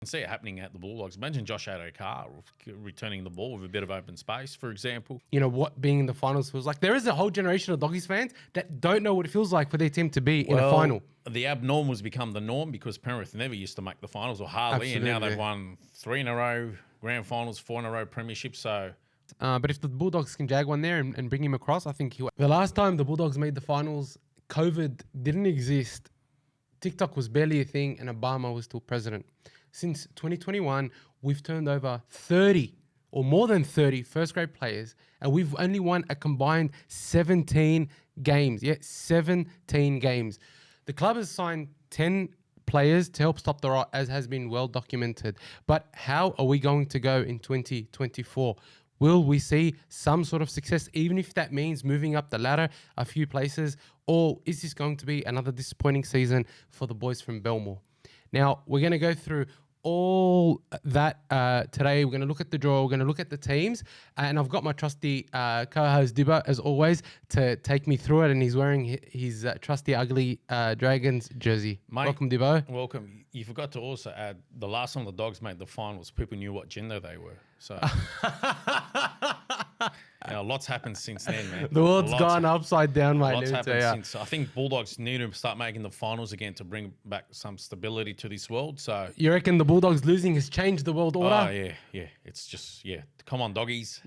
can see it happening at the Bulldogs. Imagine Josh Adokar returning the ball with a bit of open space, for example. You know, what being in the finals feels like. There is a whole generation of Doggies fans that don't know what it feels like for their team to be in a final. The abnormals become the norm because Penrith never used to make the finals, or hardly, and now they've won 3 in a row grand finals, 4 in a row premiership. So, but if the Bulldogs can jag one there and bring him across, I think the last time the Bulldogs made the finals, COVID didn't exist. TikTok was barely a thing, and Obama was still president. Since 2021, we've turned over 30 or more than 30 first-grade players, and we've only won a combined 17 games. Yeah, 17 games. The club has signed 10 players to help stop the rot, as has been well documented. But how are we going to go in 2024? Will we see some sort of success, even if that means moving up the ladder a few places? Or is this going to be another disappointing season for the boys from Belmore? Now, we're going to go through all that today. We're going to look at the draw. We're going to look at the teams. And I've got my trusty co-host Dibbo, as always, to take me through it. And he's wearing his trusty ugly Dragons jersey. Mate, welcome, Dibbo. Welcome. You forgot to also add, the last time the Dogs made the finals, people knew what gender they were. So, lots happened since then, man. The world's gone upside down, mate. Lots happened since. I think Bulldogs need to start making the finals again to bring back some stability to this world. So, you reckon the Bulldogs losing has changed the world order? Oh, yeah. It's just, come on, doggies.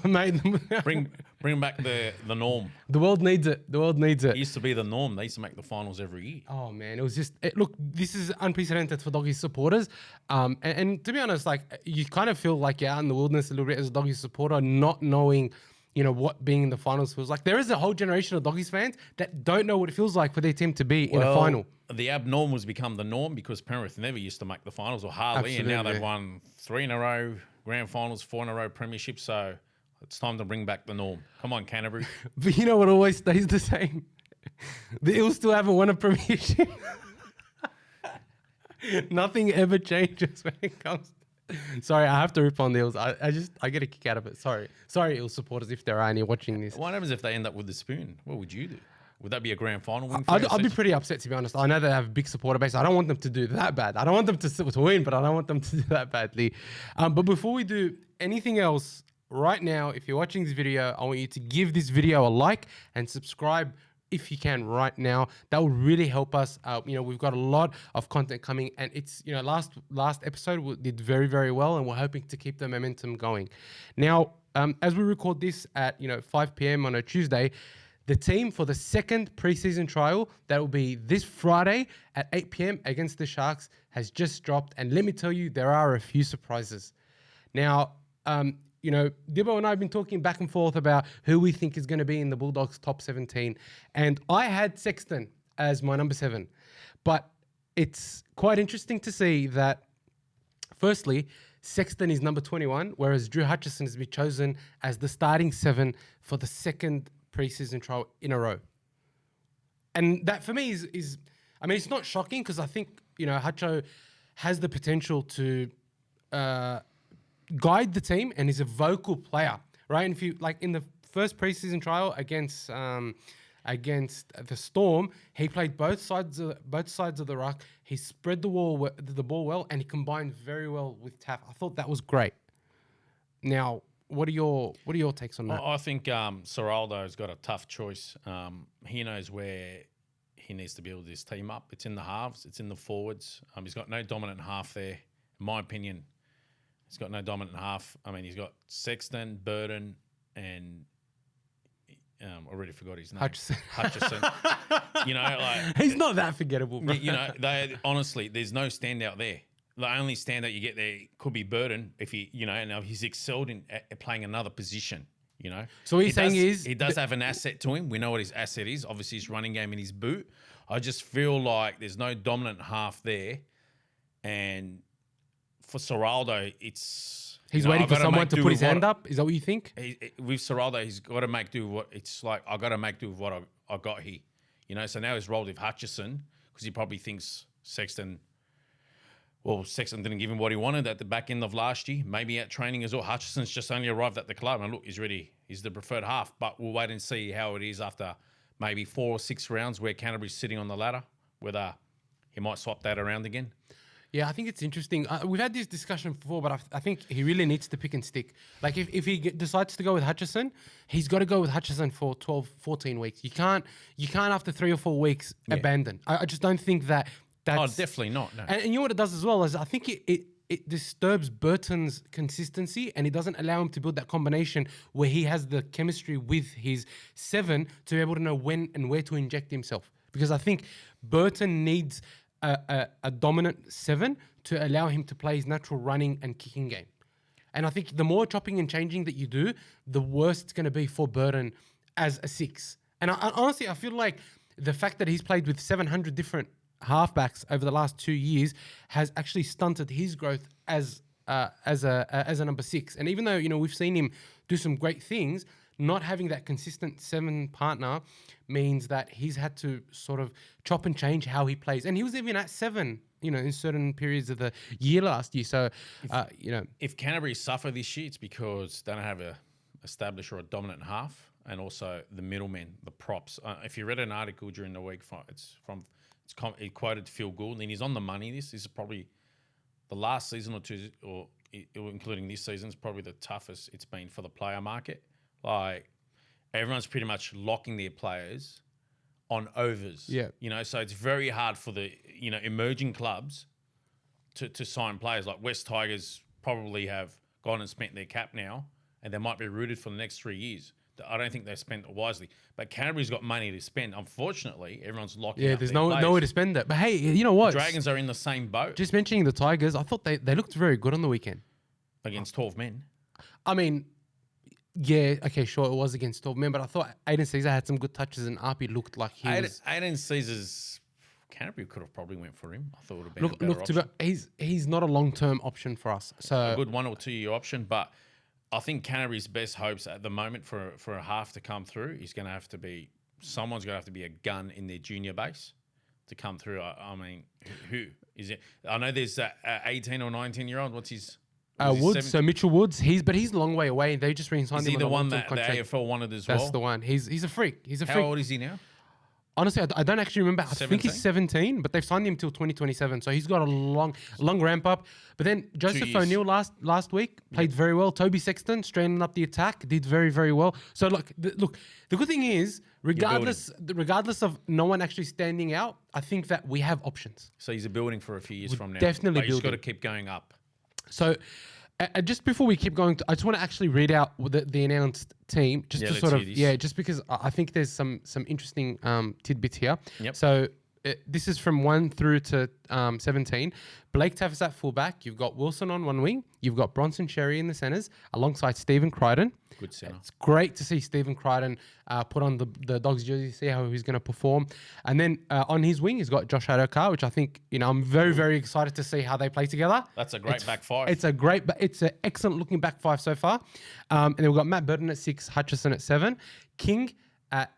Mate, bring back the norm. The world needs it. The world needs it. It used to be the norm. They used to make the finals every year. Oh, man. It was just... look, this is unprecedented for Doggies supporters. And to be honest, like, you kind of feel like you're out in the wilderness a little bit as a Doggies supporter, not knowing, what being in the finals feels like. There is a whole generation of Doggies fans that don't know what it feels like for their team to be in a final. The abnormals become the norm because Penrith never used to make the finals, or hardly, and now they've won 3 in a row grand finals, 4 in a row premiership. So it's time to bring back the norm. Come on, Canterbury. But you know what always stays the same? The Eels still haven't won a premiership. Nothing ever changes when it comes. Sorry, I have to rip on the Eels. I get a kick out of it. Sorry, Eels supporters, if there are any watching this. What happens if they end up with the spoon? What would you do? Would that be a grand final win? I'd be pretty upset, to be honest. I know they have a big supporter base. I don't want them to do that bad. I don't want them to win, but I don't want them to do that badly. But before we do anything else, right now, if you're watching this video, I want you to give this video a like and subscribe if you can right now. That would really help us. We've got a lot of content coming, and it's, last episode we did very, very well, and we're hoping to keep the momentum going. Now, as we record this at 5 p.m. on a Tuesday, the team for the second preseason trial, that will be this Friday at 8 p.m. against the Sharks, has just dropped. And let me tell you, there are a few surprises. Now, Dibbo and I have been talking back and forth about who we think is going to be in the Bulldogs' top 17. And I had Sexton as my number 7. But it's quite interesting to see that, firstly, Sexton is number 21, whereas Drew Hutcherson has been chosen as the starting 7 for the second preseason trial in a row. And that for me is it's not shocking, because I think, Hutcho has the potential to guide the team and is a vocal player, right? And if you, like, in the first preseason trial against the Storm, he played both sides of the ruck. He spread the ball well, and he combined very well with Taff. I thought that was great. Now, what are your takes on that? I think Ciraldo's got a tough choice. He knows where he needs to build this team up. It's in the halves. It's in the forwards. He's got no dominant half there. In my opinion, he's got no dominant half. I mean, he's got Sexton, Burton, and already forgot his name. Hutcherson. He's not that forgettable, bro. Honestly, there's no standout there. The only standout you get there could be Burton if now he's excelled in playing another position, So what you're saying is... He does have an asset to him. We know what his asset is. Obviously, his running game in his boot. I just feel like there's no dominant half there. And for Ciraldo, it's... He's waiting for someone to put his hand up? Is that what you think? With Ciraldo, he's got to make do with what... It's like, I got to make do with what I got here. So now he's rolled with Hutcherson because he probably thinks Sexton... Well, Sexton didn't give him what he wanted at the back end of last year. Maybe at training as well. Hutcherson's just only arrived at the club. And look, he's ready. He's the preferred half. But we'll wait and see how it is after maybe 4 or 6 rounds where Canterbury's sitting on the ladder, whether he might swap that around again. Yeah, I think it's interesting. We've had this discussion before, but I think he really needs to pick and stick. Like if he decides to go with Hutcherson, he's got to go with Hutcherson for 12, 14 weeks. You can't after 3 or 4 weeks abandon. I just don't think that's... Oh, definitely not. No. And you know what it does as well is I think it disturbs Burton's consistency, and it doesn't allow him to build that combination where he has the chemistry with his 7 to be able to know when and where to inject himself. Because I think Burton needs a dominant 7 to allow him to play his natural running and kicking game. And I think the more chopping and changing that you do, the worse it's going to be for Burton as a 6. And honestly, I feel like the fact that he's played with 700 different halfbacks over the last 2 years has actually stunted his growth as a number 6. And even though, you know, we've seen him do some great things, not having that consistent 7 partner means that he's had to sort of chop and change how he plays. And he was even at 7, you know, in certain periods of the year last year. So, you know. If Canterbury suffer this year, it's because they don't have a established or a dominant half, and also the middlemen, the props. If you read an article during the week, it quoted Phil Gould, and he's on the money. This is probably the last season or two, or including this season, is probably the toughest it's been for the player market. Like, everyone's pretty much locking their players on overs. Yeah. You know, so it's very hard for the, you know, emerging clubs to sign players. Like West Tigers probably have gone and spent their cap now, and they might be rooted for the next 3 years. I don't think they spent it wisely. But Canterbury's got money to spend. Unfortunately, everyone's locking up there's their players. nowhere to spend it. But hey, you know what? The Dragons are in the same boat. Just mentioning the Tigers, I thought they looked very good on the weekend. Against 12 men. I mean, yeah, okay, sure, it was against 12 men, but I thought Aiden Caesar had some good touches, and Arpi looked like he was... Aiden Caesar's... Canterbury could have probably went for him. I thought it would have been a better option. He's not a long-term option for us. So a good 1 or 2 year option, but I think Canterbury's best hopes at the moment for a half to come through is going to have to be... Someone's going to have to be a gun in their junior base to come through. I mean, who is it? I know there's an 18 or 19-year-old. What's his... Woods, so Mitchell Woods, he's a long way away. They just re-signed him. Is he the one that the AFL wanted as well? That's the one. He's a freak. He's a freak. How old is he now? Honestly, I don't actually remember. 17? I think he's 17, but they've signed him till 2027. So he's got a long ramp up. But then Joseph O'Neill last week played very well. Toby Sexton straightening up the attack, did very, very well. So look, the good thing is, regardless of no one actually standing out, I think that we have options. So he's a building for a few years from now. Definitely building. He's got to keep going up. So just before we keep going, I just want to actually read out the announced team, just to sort of just because I think there's some interesting tidbits here. Yep. So this is from 1 through to 17. Blake Taffas at fullback. You've got Wilson on one wing. You've got Bronson Xerri in the centres alongside Stephen Crichton. Good centre. It's great to see Stephen Crichton put on the Dogs jersey, see how he's going to perform. And then on his wing, he's got Josh Adokar, which I think, you know, I'm very, very excited to see how they play together. That's a great back five. It's an excellent looking back five so far. And then we've got Matt Burton at 6, Hutcherson at 7, King at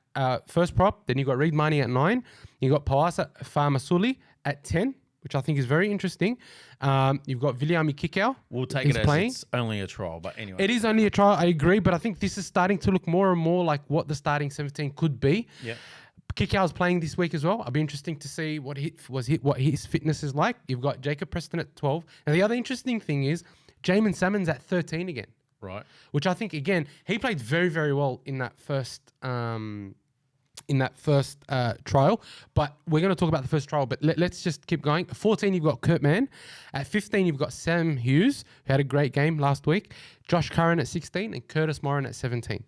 first prop. Then you've got Reid Marnie at 9. You've got Pawasa Fa'amasuli at 10, which I think is very interesting. You've got Viliami Kikau. We'll take it as it's only a trial, but anyway. It is only a trial, I agree, but I think this is starting to look more and more like what the starting 17 could be. Yeah. Kikau's playing this week as well. It'll be interesting to see what his fitness is like. You've got Jacob Preston at 12. And the other interesting thing is Jamon Salmon's at 13 again. Right. Which I think, again, he played very, very well in that first trial. But we're going to talk about the first trial, but let's just keep going. 14, you've got Kurt Mann. At 15, you've got Sam Hughes, who had a great game last week. Josh Curran at 16 and Curtis Moran at 17.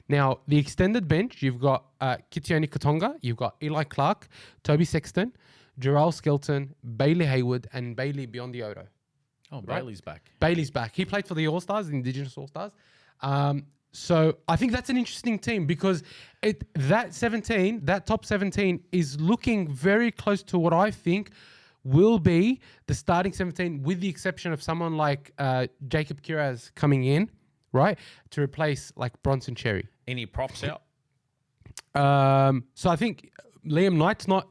Now, the extended bench, you've got Kitioni Katonga, you've got Eli Clark, Toby Sexton, Jarrell Skelton, Bailey Hayward, and Bailey Biondi-Odo. Oh, right? Bailey's back. Bailey's back. He played for the All-Stars, the Indigenous All-Stars. So I think that's an interesting team because that top 17 is looking very close to what I think will be the starting 17, with the exception of someone like Jacob Kiraz coming in, right, to replace like Bronson Xerri. Any props out? So I think Liam Knight's not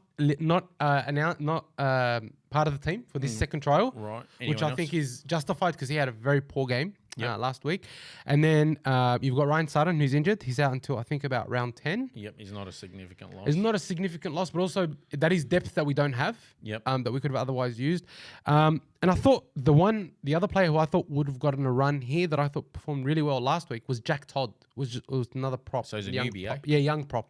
part of the team for this second trial, Right. which I think is justified because he had a very poor game last week. And then you've got Ryan Sutton, who's injured. He's out until I think about round 10. Yep, he's not a significant loss. It's not a significant loss, but also that is depth that we don't have. Yep. That we could have otherwise used. And I thought the other player who I thought would have gotten a run here that I thought performed really well last week was Jack Todd. Was another prop. So he's a young newbie, prop. eh? Yeah, young prop.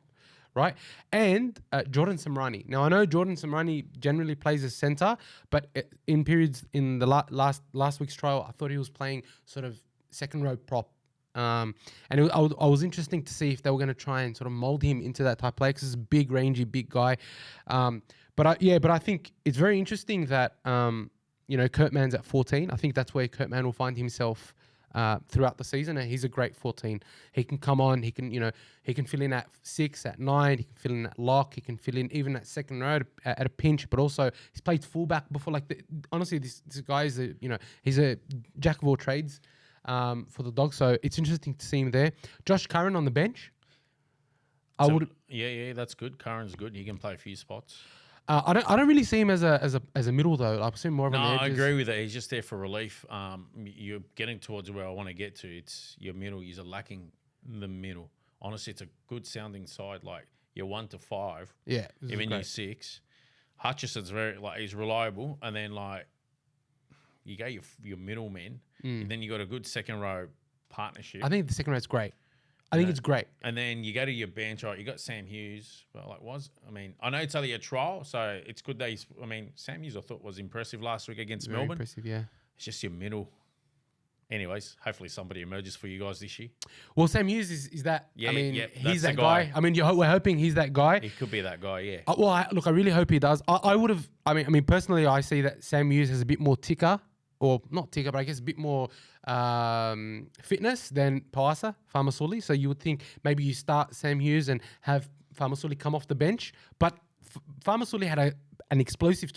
Right, and Jordan Samrani. Now I know Jordan Samrani generally plays as centre, but in periods in the last week's trial, I thought he was playing sort of second row prop. And I was interesting to see if they were going to try and sort of mold him into that type of player because he's a big, rangy, big guy. But I think it's very interesting that Kurt Mann's at 14. I think that's where Kurt Mann will find himself throughout the season, and he's a great 14. He can come on. He can fill in at 6, at 9. He can fill in at lock. He can fill in even at second row at a pinch. But also, he's played fullback before. Honestly, this guy is he's a jack of all trades for the Dogs. So it's interesting to see him there. Josh Curran on the bench. Yeah, that's good. Curran's good. He can play a few spots. I don't really see him as a middle though. I see him more of an edge. I agree with that. He's just there for relief. You're getting towards where I want to get to. It's your middle. You're lacking the middle. Honestly, it's a good sounding side. Like you're 1 to 5. Yeah, even you're 6. Hutcherson's he's reliable, and then you got your middlemen, and then you got a good second row partnership. I think the second row's great. I think it's great. And then you go to your bench, right? You got Sam Hughes. Well, I know it's only a trial, so it's good that Sam Hughes I thought was impressive last week against Very Melbourne. impressive, yeah. It's just your middle. Anyways, hopefully somebody emerges for you guys this year. Well, Sam Hughes is that. Yeah, he's that guy. We're hoping he's that guy. He could be that guy, yeah. I really hope he does. I would have. Personally, I see that Sam Hughes has a bit more ticker, or not ticker, but I guess a bit more fitness than Pawasa Famasuli. So you would think maybe you start Sam Hughes and have Famasuli come off the bench. But Famasuli had an explosive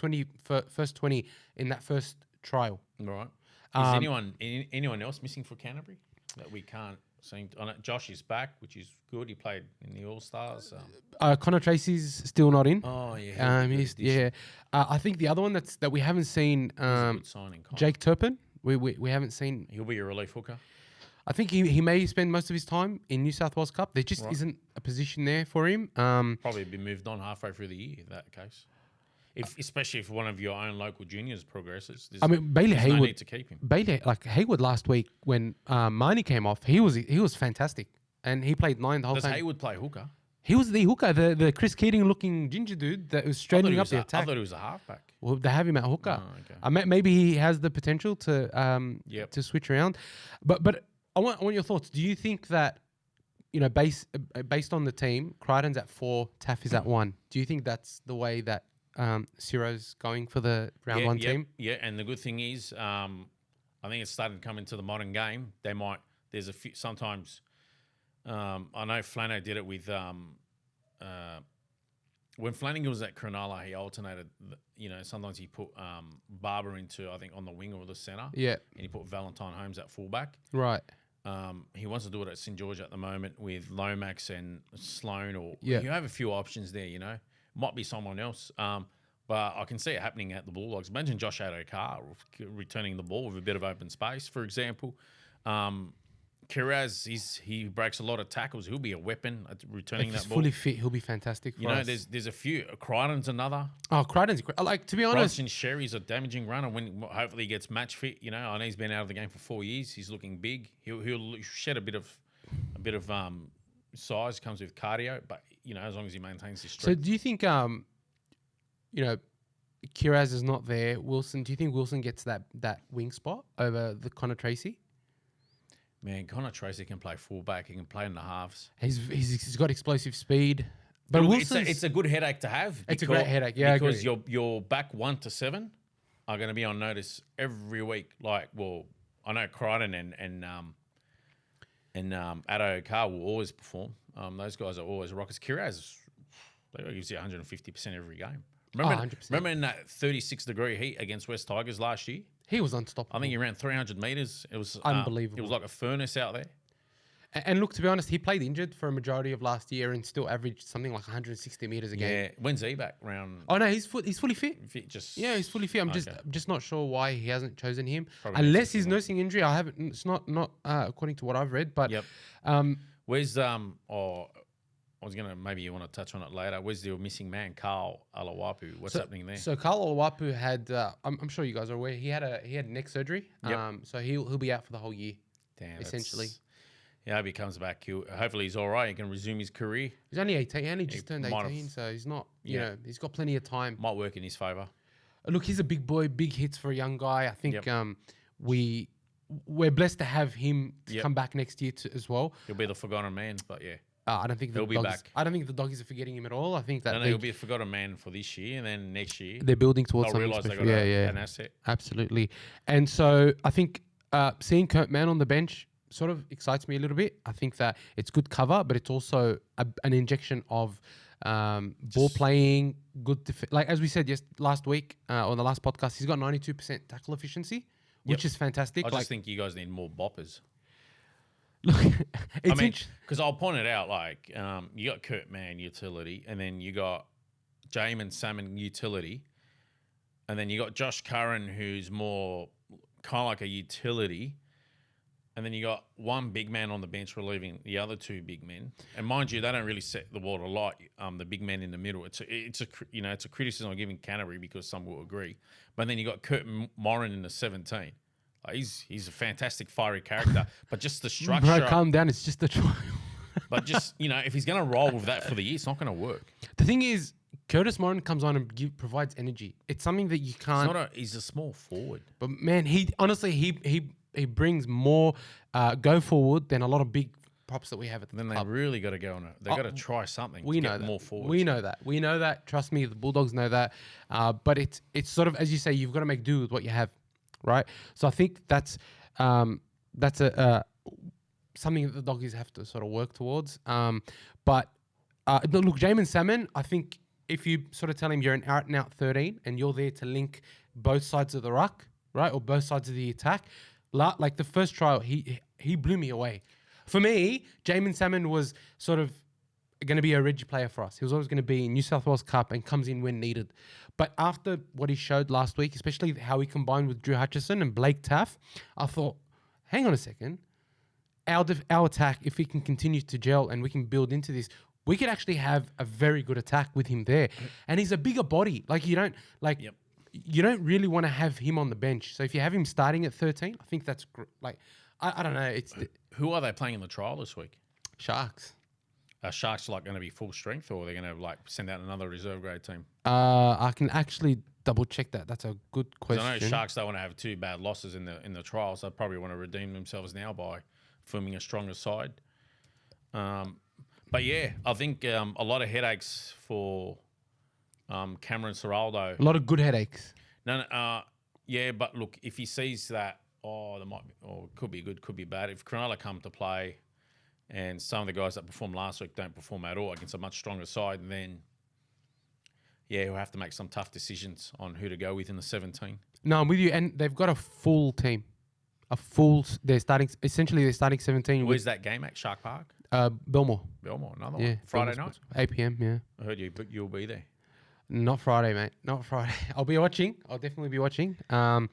first 20 in that first trial. Right. Is anyone else missing for Canterbury that we can't seem to? Josh is back, which is good. He played in the All-Stars. Connor Tracy's still not in. Oh, yeah. I think the other one that we haven't seen, a good signing, Jake Turpin. We haven't seen. He'll be a relief hooker. I think he may spend most of his time in New South Wales Cup. There just isn't a position there for him. Probably be moved on halfway through the year in that case. Especially if one of your own local juniors progresses. Bailey Hayward. No need to keep him. Hayward last week when Marnie came off, he was fantastic, and he played 9 the whole time. Does Hayward play hooker? He was the hooker, the Chris Keating looking ginger dude that was straightening up the attack. I thought he was a halfback. Well, they have him at hooker. Oh, okay. Maybe he has the potential to switch around, but I want your thoughts. Do you think that based on the team, Crichton's at 4, Taff is at 1? Do you think that's the way that Ciro's going for the round 1 team? Yeah, and the good thing is, I think it's starting to come into the modern game. There's a few sometimes. I know Flano did it with when Flanagan was at Cronulla, he alternated. Sometimes he put Barber into, I think, on the wing or the centre. Yeah, and he put Valentine Holmes at fullback. Right. He wants to do it at St George at the moment with Lomax and Sloan, or you have a few options there. Might be someone else. But I can see it happening at the Bulldogs. Imagine Josh Adokar returning the ball with a bit of open space, for example. Kiraz, he breaks a lot of tackles. He'll be a weapon at returning that ball. Fully fit, he'll be fantastic for us. There's a few. Crichton's another. Oh, Crichton's great. To be honest, Bryson Sherry's a damaging runner. When hopefully he gets match fit. I know he's been out of the game for 4 years. He's looking big. He'll shed a bit of size. Comes with cardio, but as long as he maintains his strength. So do you think Kiraz is not there? Wilson, do you think Wilson gets that wing spot over the Connor Tracy? Man, Connor Tracy can play fullback. He can play in the halves. He's got explosive speed. But it's a good headache to have. It's a great headache, yeah. Because your back 1 to 7 are going to be on notice every week. I know Crichton and Addo Carr will always perform. Those guys are always rockets. Kiraz, they gives you 150% every game. Remember in that 36-degree heat against West Tigers last year? He was unstoppable. I think he ran 300 metres. It was unbelievable. It was like a furnace out there. And look, to be honest, he played injured for a majority of last year and still averaged something like 160 meters a game. Yeah. When's he back? Round. Oh no, he's fully fit. Just. Yeah, he's fully fit. I'm Okay. just not sure why he hasn't chosen him, Probably unless he's nursing injury. I haven't. It's not according to what I've read. But Yep. Where's or I was gonna maybe you want to touch on it later. Where's the missing man, Carl Alawapu? What's happening there? So Carl Alawapu had. I'm sure you guys are aware. He had neck surgery. Yep. So he'll be out for the whole year. Damn. Essentially. Yeah, if he comes back, hopefully he's all right. He can resume his career. He's only 18. He only just turned might 18, so he's not. You know, he's got plenty of time. Might work in his favour. Look, he's a big boy, big hits for a young guy. I think Yep. we're blessed to have him to come back next year as well. He'll be the forgotten man, but yeah. I don't think He'll be back. I don't think the doggies are forgetting him at all. I think that He'll be a forgotten man for this year, and then next year they're building towards they'll something realise they special. got an asset. Absolutely. And so I think seeing Kurt Mann on the bench sort of excites me a little bit. I think that it's good cover, but it's also an injection of ball playing, good like as we said last week on the last podcast, he's got 92% tackle efficiency, which is fantastic. I just think you guys need more boppers. Look, it's because I'll point it out, like you got Kurt Mann utility, and then you got Jamon Salmon utility, and then you got Josh Curran who's more kind of like a utility, and then you got one big man on the bench relieving the other two big men. And mind you, they don't really set the world alight. The big men in the middle. It's a criticism I'm giving Canterbury because some will agree. But then you got Kurt Morin in the 17. He's a fantastic fiery character, but just the structure. Bro, calm down. It's just a try. But just if he's going to roll with that for the year, it's not going to work. The thing is, Curtis Morin comes on and provides energy. It's something that you can't. He's a small forward. But man, he brings more go forward than a lot of big props that we have at the Then club. they really got to go on it. They got to try something. We to know get that. more forward. We know that. We know that. Trust me, the Bulldogs know that. But it's sort of, as you say, you've got to make do with what you have, right? So I think that's a something that the Doggies have to sort of work towards. But look, Jamon Salmon, I think if you sort of tell him you're an out and out 13 and you're there to link both sides of the ruck, right, or both sides of the attack, like the first trial, he blew me away. For me, Jamon Salmon was sort of going to be a Reggie player for us. He was always going to be in New South Wales Cup and comes in when needed. But after what he showed last week, especially how he combined with Drew Hutcherson and Blake Taff, I thought, hang on a second. Our attack, if we can continue to gel and we can build into this, we could actually have a very good attack with him there. And he's a bigger body. Like you don't you don't really want to have him on the bench. So if you have him starting at 13, I think that's I don't know. It's Who are they playing in the trial this week? Sharks. Are Sharks going to be full strength, or are they going to send out another reserve grade team? I can actually double check that. That's a good question. I know Sharks don't want to have two bad losses in the trials. They probably want to redeem themselves now by forming a stronger side. But yeah, I think a lot of headaches for Cameron Ciraldo. A lot of good headaches. Yeah, but look, if he sees that, there might be, or it could be good, could be bad. If Cronulla come to play and some of the guys that performed last week don't perform at all against a much stronger side, then he'll have to make some tough decisions on who to go with in the 17. No, I'm with you. And they've got a full team. They're starting 17. Where's that game at? Shark Park? Belmore. Belmore, another one. Friday night? 8 p.m, yeah. I heard you'll be there. Not Friday, mate. Not Friday. I'll be watching. I'll definitely be watching. They've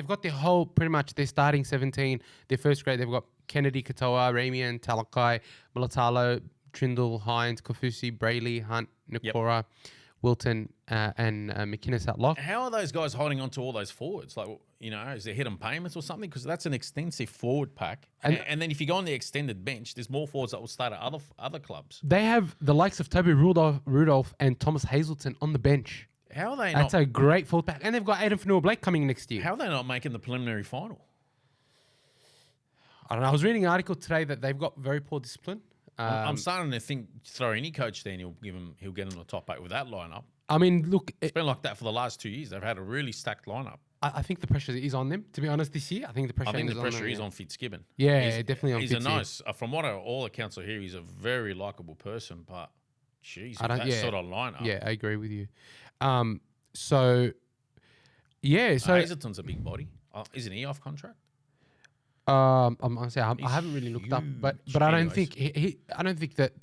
got their whole, pretty much their starting 17. Their first grade, they've got Kennedy, Katoa, Ramian, Talakai, Mulatalo, Trindle, Hines, Kofusi, Brayley, Hunt, Nikora, Wilton, and McInnes at lock. How are those guys holding on to all those forwards? Is there hidden payments or something? Because that's an extensive forward pack. And then if you go on the extended bench, there's more forwards that will start at other clubs. They have the likes of Toby Rudolph and Thomas Hazelton on the bench. How are they That's a great forward pack. And they've got Aiden Fanua-Blake coming next year. How are they not making the preliminary final? I don't know. I was reading an article today that they've got very poor discipline. I'm starting to think throw any coach there and he'll get him the top 8 with that lineup. I mean, look, it's been like that for the last 2 years. They've had a really stacked lineup. I think the pressure is on them. To be honest, this year, I think the pressure is on Fitzgibbon. Yeah, definitely on Fitzgibbon. He's a nice. From what all accounts are here, he's a very likable person. But jeez, sort of lineup. Yeah, I agree with you. So Hazelton's a big body. Isn't he off contract? I'm honestly, I haven't really looked up, but I don't think I don't think that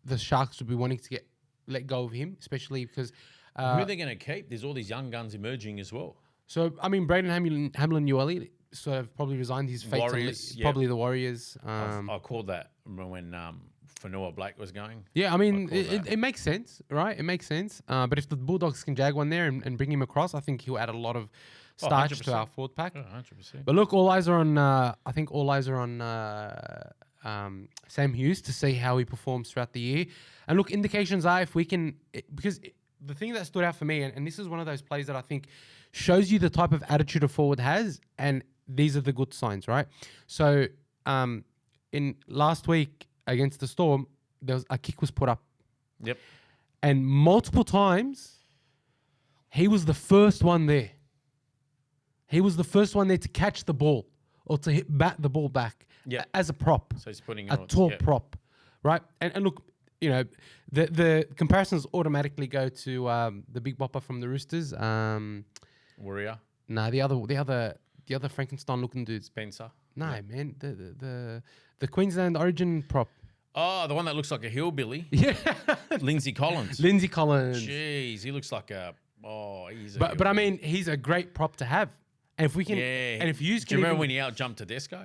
the Sharks would be wanting to let go of him, especially because who are they going to keep? There's all these young guns emerging as well. So I mean, Braden Hamlin Ueli sort of probably resigned his fate to probably the Warriors. I called that when Fanua Blake was going. Yeah, I mean, it makes sense, right? It makes sense. But if the Bulldogs can jag one there and bring him across, I think he'll add a lot of starch to our forward pack. 100%. But look, all eyes are on. I think all eyes are on Sam Hughes to see how he performs throughout the year. And look, indications are if we can, because the thing that stood out for me, and this is one of those plays that I think shows you the type of attitude a forward has, and these are the good signs, right? So, in last week against the Storm, there was a kick was put up. Yep. And multiple times, he was the first one there. He was the first one there to catch the ball or to bat the ball back as a prop. So he's putting a tall prop, right? And look, you know, the comparisons automatically go to the big bopper from the Roosters. Warrior. No, the other Frankenstein-looking dude. Spencer. No, man, the Queensland Origin prop. Oh, the one that looks like a hillbilly. Yeah, Lindsay Collins. Lindsay Collins. Jeez, he looks like he's. But I mean, he's a great prop to have. And if we can, and if you can, remember when he out jumped Tedesco?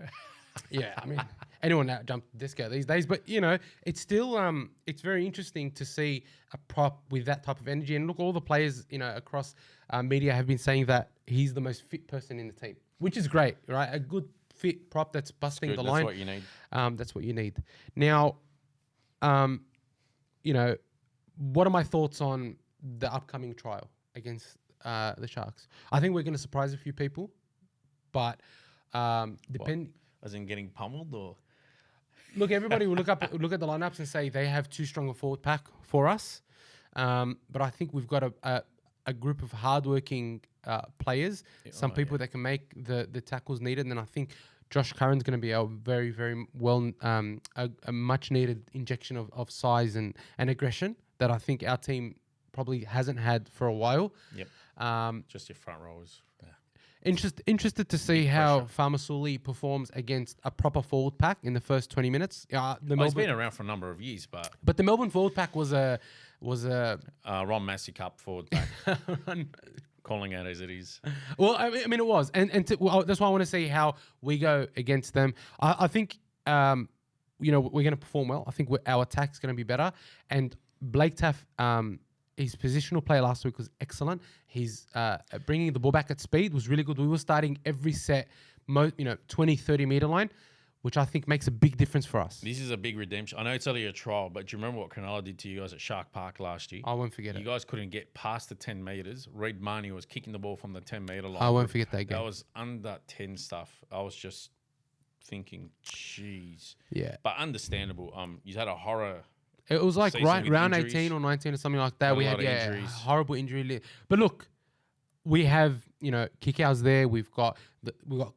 Yeah, I mean, anyone out jumped Tedesco these days. But you know, it's still it's very interesting to see a prop with that type of energy. And look, all the players, you know, across media have been saying that he's the most fit person in the team, which is great, right? A good fit prop that's busting the line. That's what you need. That's what you need. Now, you know, what are my thoughts on the upcoming trial against the Sharks? I think we're going to surprise a few people, but depend. As in getting pummeled, or look, everybody will look at the lineups and say they have too strong a forward pack for us. But I think we've got a group of hardworking players, some people that can make the tackles needed, and then I think Josh Curran's going to be a very, very well a much needed injection of size and aggression that I think our team probably hasn't had for a while. Yep. Just your front rowers. Yeah. Interested to see how Farmasuli performs against a proper forward pack in the first 20 minutes. He's been around for a number of years, but the Melbourne forward pack was a Ron Massey Cup forward pack. Calling out as it is. Well, I mean it was, and that's why I want to see how we go against them. I think you know, we're going to perform well. I think our attack's going to be better, and Blake Taff. His positional play last week was excellent. He's bringing the ball back at speed was really good. We were starting every set, 20, 30 meter line, which I think makes a big difference for us. This is a big redemption. I know it's only a trial, but do you remember what Cronulla did to you guys at Shark Park last year? I won't forget it. You guys couldn't get past the 10 metres. Reid Marnie was kicking the ball from the 10-metre line. I won't forget that game. That was under 10 stuff. I was just thinking, jeez. Yeah. But understandable. You had a horror... It was like round 18 or 19 or something like that. We had horrible injury. But look, we have kick-outs there. We've got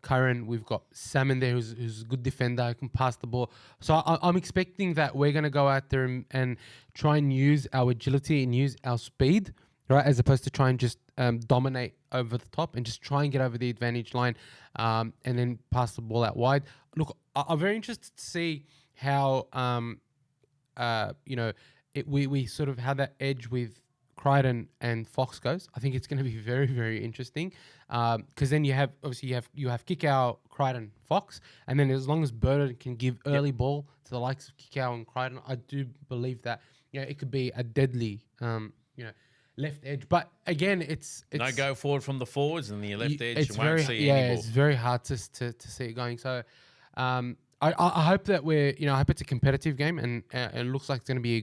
Curran. We've got Salmon there, who's a good defender, who can pass the ball. So I'm expecting that we're going to go out there and try and use our agility and use our speed, right, as opposed to try and just dominate over the top and just try and get over the advantage line and then pass the ball out wide. Look, I'm very interested to see how. We sort of have that edge with Crichton and Fox goes. I think it's going to be very, very interesting because then you have Kikau, Crichton, Fox, and then as long as Burton can give early ball to the likes of Kikau and Crichton, I do believe that it could be a deadly left edge. But again, it's no go forward from the forwards and the left edge. It's it's very hard to see it going. So. I hope that I hope it's a competitive game and it looks like it's going to be a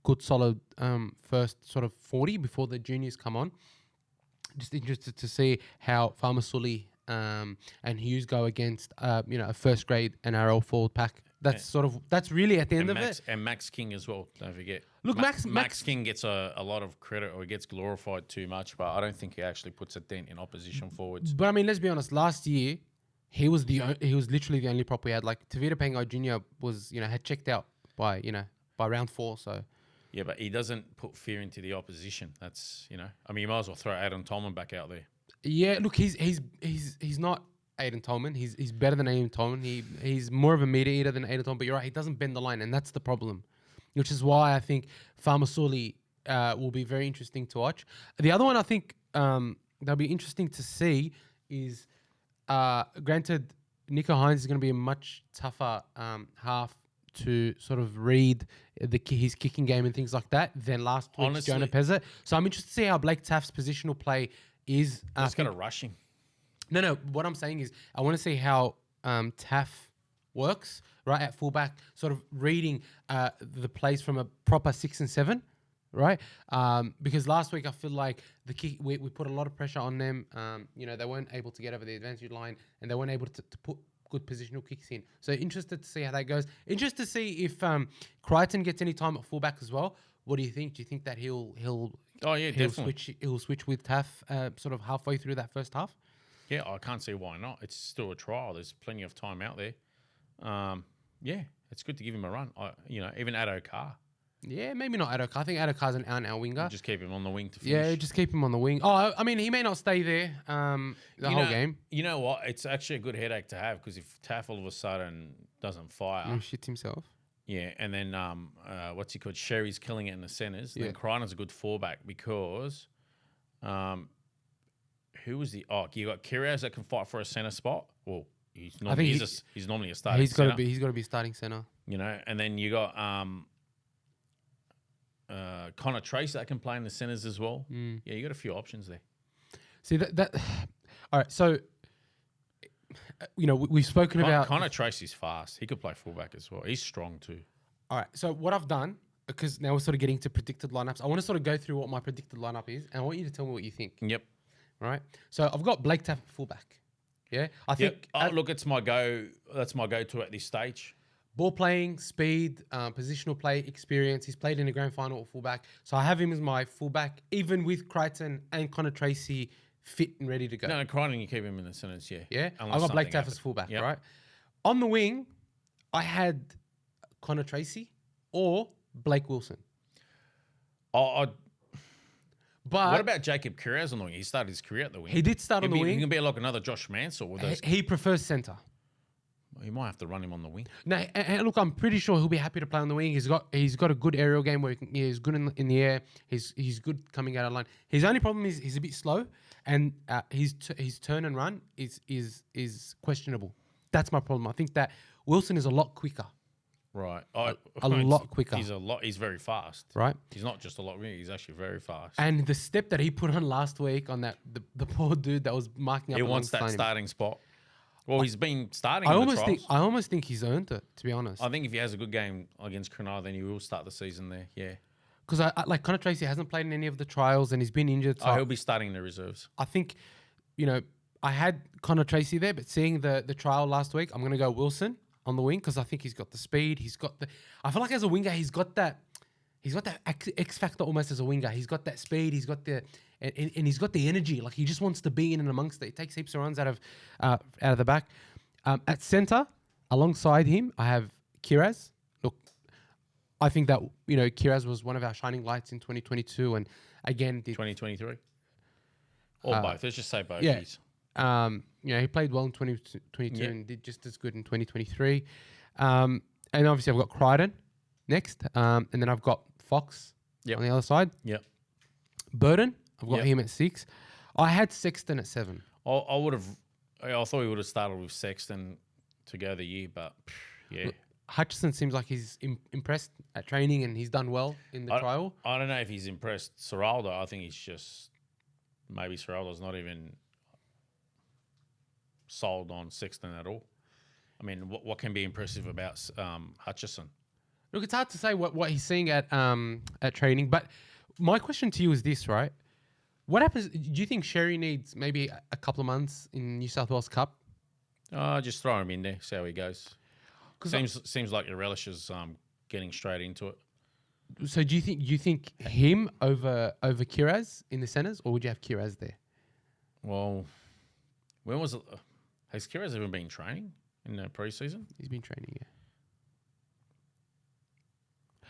good solid first sort of 40 before the juniors come on. Just interested to see how Farmasuli and Hughes go against a first grade NRL forward pack. That's really at the end of it. And Max King as well. Don't forget. Look, Max King gets a lot of credit or he gets glorified too much, but I don't think he actually puts a dent in opposition forwards. But I mean, let's be honest. Last year. He was literally the only prop we had. Like Tavita Pangai Jr. was had checked out by round 4. So yeah, but he doesn't put fear into the opposition. That's I mean, you might as well throw Adam Tolman back out there. Yeah, look, he's not Aiden Tolman. He's better than Aiden Tolman. He's more of a meter eater than Aiden Tolman. But you're right, he doesn't bend the line, and that's the problem. Which is why I think Farmasuli will be very interesting to watch. The other one I think that'll be interesting to see is, granted, Nico Hines is going to be a much tougher half to sort of read his kicking game and things like that than last week's Jonah Pezzett. So I'm interested to see how Blake Taft's positional play is. It's got a rushing. No. What I'm saying is I want to see how Taff works, right, at fullback, sort of reading the plays from a proper 6 and 7, right? Because last week I feel like the kick, we put a lot of pressure on them. They weren't able to get over the advantage line, and they weren't able to put good positional kicks in. So interested to see how that goes. Interested to see if Crichton gets any time at fullback as well. What do you think? Do you think that he'll definitely switch with Taff sort of halfway through that first half? Yeah, I can't see why not. It's still a trial. There's plenty of time out there. It's good to give him a run. Even Addo Carr. Yeah, maybe not Addo Carr. I think Addo Carr's an out-and-out winger. Just keep him on the wing to finish. Yeah, just keep him on the wing. Oh, I mean, he may not stay there the whole game. You know what? It's actually a good headache to have because if Taff all of a sudden doesn't fire... shit himself. Yeah, and then what's he called? Sherry's killing it in the centres. Then Crichton's a good fallback because... who was the... Oh, you got Kyrgios that can fight for a centre spot. Well, he's normally a starting He's got to be starting centre. And then you got Connor Tracy that can play in the centres as well. Yeah, you got a few options there. See that all right, so we've spoken about Connor Tracy's fast. He could play fullback as well. He's strong too. All right, so what I've done, because now we're sort of getting to predicted lineups, I want to sort of go through what my predicted lineup is, and I want you to tell me what you think. Yep. All right. So I've got Blake Taff at fullback. Yeah. I think look, it's my go. That's my go-to at this stage. Ball playing, speed, positional play, experience. He's played in the grand final at fullback. So I have him as my fullback, even with Crichton and Connor Tracy fit and ready to go. No, Crichton, you keep him in the sentence, yeah. Yeah? I've got Blake Taff as fullback, right? On the wing, I had Connor Tracy or Blake Wilson. But what about Jacob Kyrgios on the wing? He started his career at the wing. He did start on the wing. He can be like another Josh Mansell with those. He prefers centre. You might have to run him on the wing. No, and look, I'm pretty sure he'll be happy to play on the wing. He's got a good aerial game where he's good in the air. He's good coming out of line. His only problem is he's a bit slow, and his turn and run is questionable. That's my problem. I think that Wilson is a lot quicker. Right. A lot quicker. He's very fast. Right. He's not just a lot quicker. He's actually very fast. And the step that he put on last week on that the poor dude that was marking up. He wants that starting spot. Well, he's been starting. I almost think he's earned it, to be honest. I think if he has a good game against Cronulla, then he will start the season there. Yeah. Because I like Connor Tracy hasn't played in any of the trials and he's been injured. So he'll be starting in the reserves. I think, I had Connor Tracy there, but seeing the trial last week, I'm going to go Wilson on the wing because I think he's got the speed. I feel like as a winger, he's got that X factor almost as a winger. He's got that speed. He's got and he's got the energy. Like he just wants to be in and amongst it. He takes heaps of runs out of the back. At centre, alongside him, I have Kiraz. Look, I think that Kiraz was one of our shining lights in 2022, and again, 2023, or both. Let's just say both. Yeah. He played well in 2022 and did just as good in 2023. And obviously, I've got Crichton next, and then I've got Fox on the other side. Yep. Burton, I've got him at 6. I had Sexton at 7. I thought we would have started with Sexton to go the year, but yeah. Look, Hutcherson seems like he's impressed at training and he's done well in the trial. I don't know if he's impressed Ciraldo. I think he's just maybe Ciraldo's not even sold on Sexton at all. I mean, what can be impressive about Hutcherson? Look, it's hard to say what he's seeing at training, but my question to you is this, right? What happens? Do you think Sherry needs maybe a couple of months in New South Wales Cup? Just throw him in there, see how he goes. Seems like he relishes getting straight into it. So do you think him over Kiraz in the centres, or would you have Kiraz there? Well, when was it? Has Kiraz ever been training in the preseason? He's been training, yeah.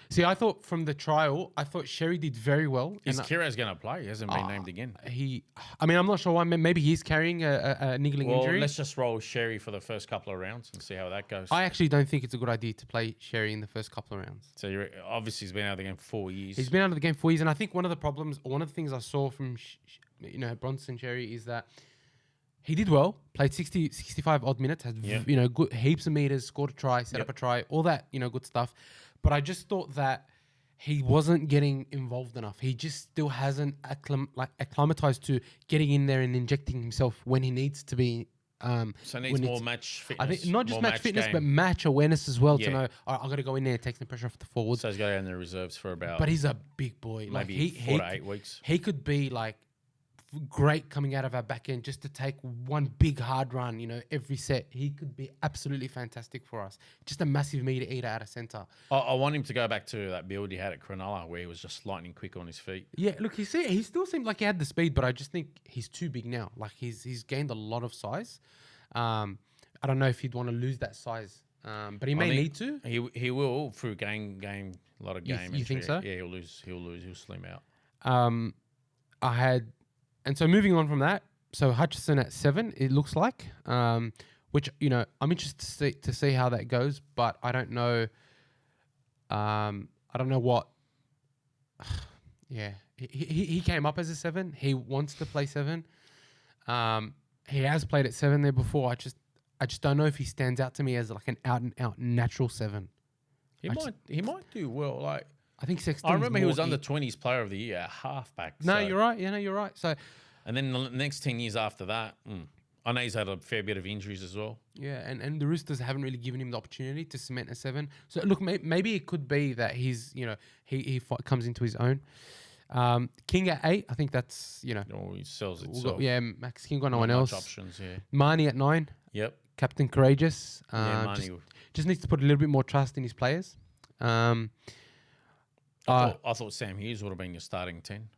See, I thought from the trial, I thought Sherry did very well. Is Kira's going to play? He hasn't been named again. I mean, I'm not sure why. Maybe he's carrying a niggling injury. Let's just roll Sherry for the first couple of rounds and see how that goes. I actually don't think it's a good idea to play Sherry in the first couple of rounds. So obviously he's been out of the game for 4 years. He's been out of the game for 4 years, and I think one of the problems, or one of the things I saw from Bronson Sherry is that he did well, played 60, 65 odd minutes, had good heaps of meters, scored a try, set up a try, all that good stuff. But I just thought that he wasn't getting involved enough. He just still hasn't acclimatized to getting in there and injecting himself when he needs to be. So needs more match fitness. I think not just match fitness, game. but match awareness as well. To know, I've got to go in there and take the pressure off the forwards. So he's got to go in the reserves for about. But he's a big boy. Maybe 4 to 8 weeks. He could be like great coming out of our back end just to take one big hard run, every set. He could be absolutely fantastic for us. Just a massive meter eater out of centre. I want him to go back to that build he had at Cronulla where he was just lightning quick on his feet. Yeah, look, he still seemed like he had the speed, but I just think he's too big now. Like he's gained a lot of size. I don't know if he'd want to lose that size, but he may need to. He will through game a lot of game. You think so? Yeah, he'll slim out. And so moving on from that, so Hutcherson at 7, it looks like, which I'm interested to see how that goes, but I don't know. I don't know what. Yeah, he came up as a 7. He wants to play 7. He has played at 7 there before. I just don't know if he stands out to me as like an out and out natural 7. He might do well. Like I think Sexton. I remember he was under 20s player of the year at halfback. No, you're right. Yeah, no, you're right. So, and then the next 10 years after that, I know he's had a fair bit of injuries as well. Yeah, and the Roosters haven't really given him the opportunity to cement a 7. So look, maybe it could be that he comes into his own. King at 8, I think that's he sells itself. Max King got no one else. Options, yeah. Marnie at 9. Yep. Captain Courageous. Marnie just needs to put a little bit more trust in his players. I thought Sam Hughes would have been your starting 10.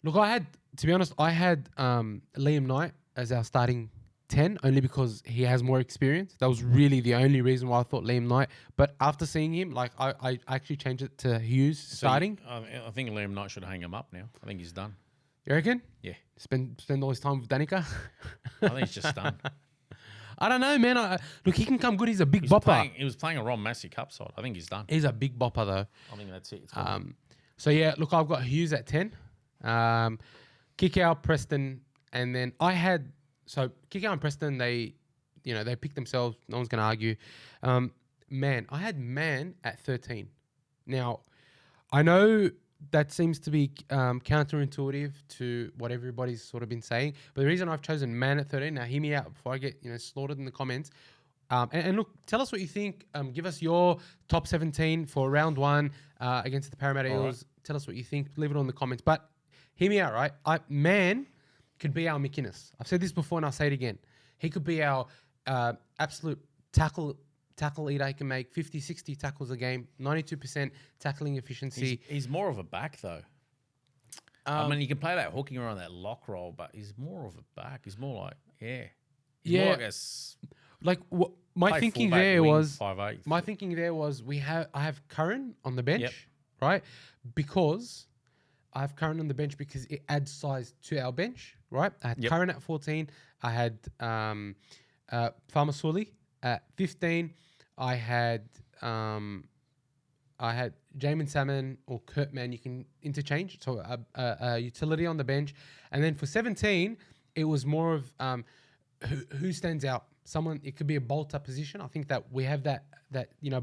Look, to be honest, I had Liam Knight as our starting 10 only because he has more experience. That was really the only reason why I thought Liam Knight. But after seeing him, I actually changed it to Hughes starting. I think Liam Knight should hang him up now. I think he's done. You reckon? Yeah. Spend all his time with Danica? I think he's just done. I don't know, man. Look, he can come good. He's a big bopper. He was playing a Ron Massey Cup side. I think he's done. He's a big bopper, though. I think that's it. So, yeah, look, I've got Hughes at 10. Kikau, Preston, and then I had... So, Kikau and Preston, they picked themselves. No one's going to argue. I had Man at 13. Now, I know that seems to be counterintuitive to what everybody's sort of been saying. But the reason I've chosen Man at 13, now hear me out before I get slaughtered in the comments. And look, tell us what you think. Give us your top 17 for round 1 against the Parramatta Eels. Right. Tell us what you think. Leave it on the comments. But hear me out, right? Man could be our McInnes. I've said this before and I'll say it again. He could be our absolute tackle eater. He can make 50, 60 tackles a game, 92% tackling efficiency. He's more of a back, though. I mean, you can play that hooking around that lock roll, but he's more of a back. He's more like, He's more like my thinking there was 5'8". My thinking there was I have Curran on the bench, right? Because I have Curran on the bench because it adds size to our bench, right? I had Curran at 14. I had Farmasuli at 15. I had Jamon Salmon or Kurtman. You can interchange, so a utility on the bench. And then for 17, it was more of who stands out. Someone, it could be a bolter position. I think that we have that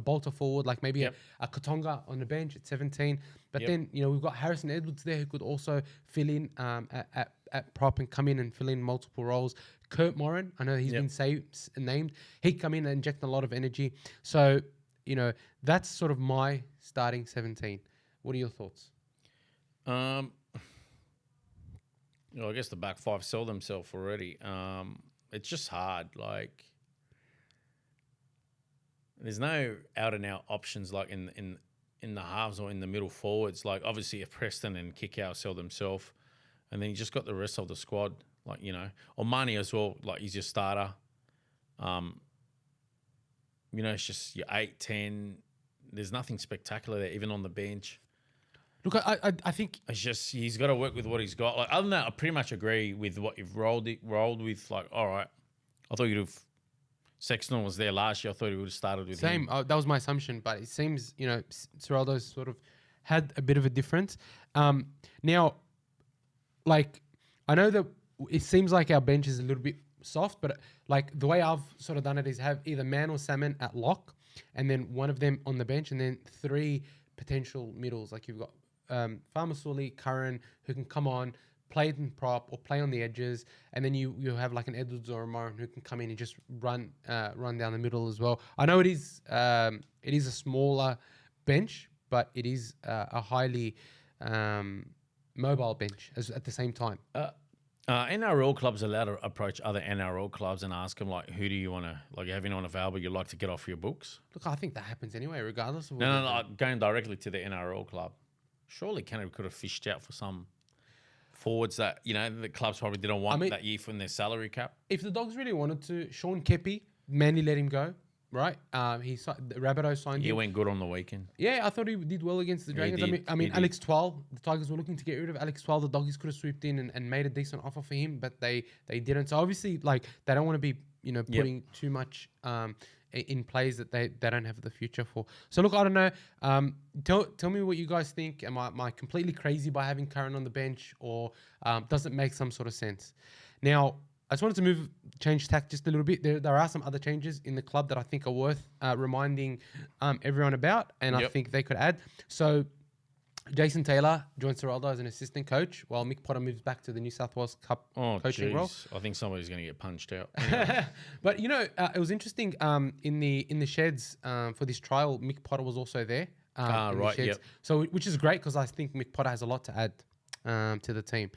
bolter forward, like maybe a Katonga on the bench at 17. But then we've got Harrison Edwards there who could also fill in at prop and come in and fill in multiple roles. Kurt Moran, I know he's been named. He'd come in and inject a lot of energy. So that's sort of my starting 17. What are your thoughts? I guess the back 5 sell themselves already. It's just hard. Like, there's no out and out options like in the halves or in the middle forwards. Like, obviously, if Preston and Kikau sell themselves, and then you just got the rest of the squad, like or Marnie as well. Like, he's your starter. It's just your 8, 10. there's nothing spectacular there, even on the bench. Look, I think it's just he's got to work with what he's got. Like other than that, I pretty much agree with what you've rolled with. Like, all right, I thought you'd have. Sexton was there last year. I thought he would have started with him. That was my assumption, but it seems Ciraldo's sort of had a bit of a difference. Now, like I know that it seems like our bench is a little bit soft, but like the way I've sort of done it is have either Man or Salmon at lock, and then one of them on the bench, and then 3 potential middles. Like you've got Farmasuli, Curran, who can come on, play in prop or play on the edges, and then you have like an Edwards or a Moran who can come in and just run down the middle as well. I know it is a smaller bench, but it is a highly mobile bench at the same time. NRL clubs are allowed to approach other NRL clubs and ask them, like, who do you want to, like, you have anyone available you'd like to get off your books? Look, I think that happens anyway, regardless of what No, like going directly to the NRL club. Surely Canterbury could have fished out for some forwards that, the clubs probably didn't want that year from their salary cap. If the Dogs really wanted to, Sean Kepi, Manly let him go, right? Rabbitoh signed him. He went good on the weekend. Yeah, I thought he did well against the Dragons. I mean, Alex Twal, the Tigers were looking to get rid of Alex Twal. The Doggies could have swooped in and made a decent offer for him, but they didn't. So obviously, like, they don't want to be, putting too much in plays that they don't have the future for. So look, I don't know. Tell me what you guys think. Am I completely crazy by having Curran on the bench, or does it make some sort of sense? Now, I just wanted to change tack just a little bit. There are some other changes in the club that I think are worth reminding everyone about, and I think they could add. So Jason Taylor joins Ciraldo as an assistant coach, while Mick Potter moves back to the New South Wales Cup coaching role. I think somebody's going to get punched out. But it was interesting in the sheds for this trial. Mick Potter was also there. Right. Yep. So which is great because I think Mick Potter has a lot to add to the team.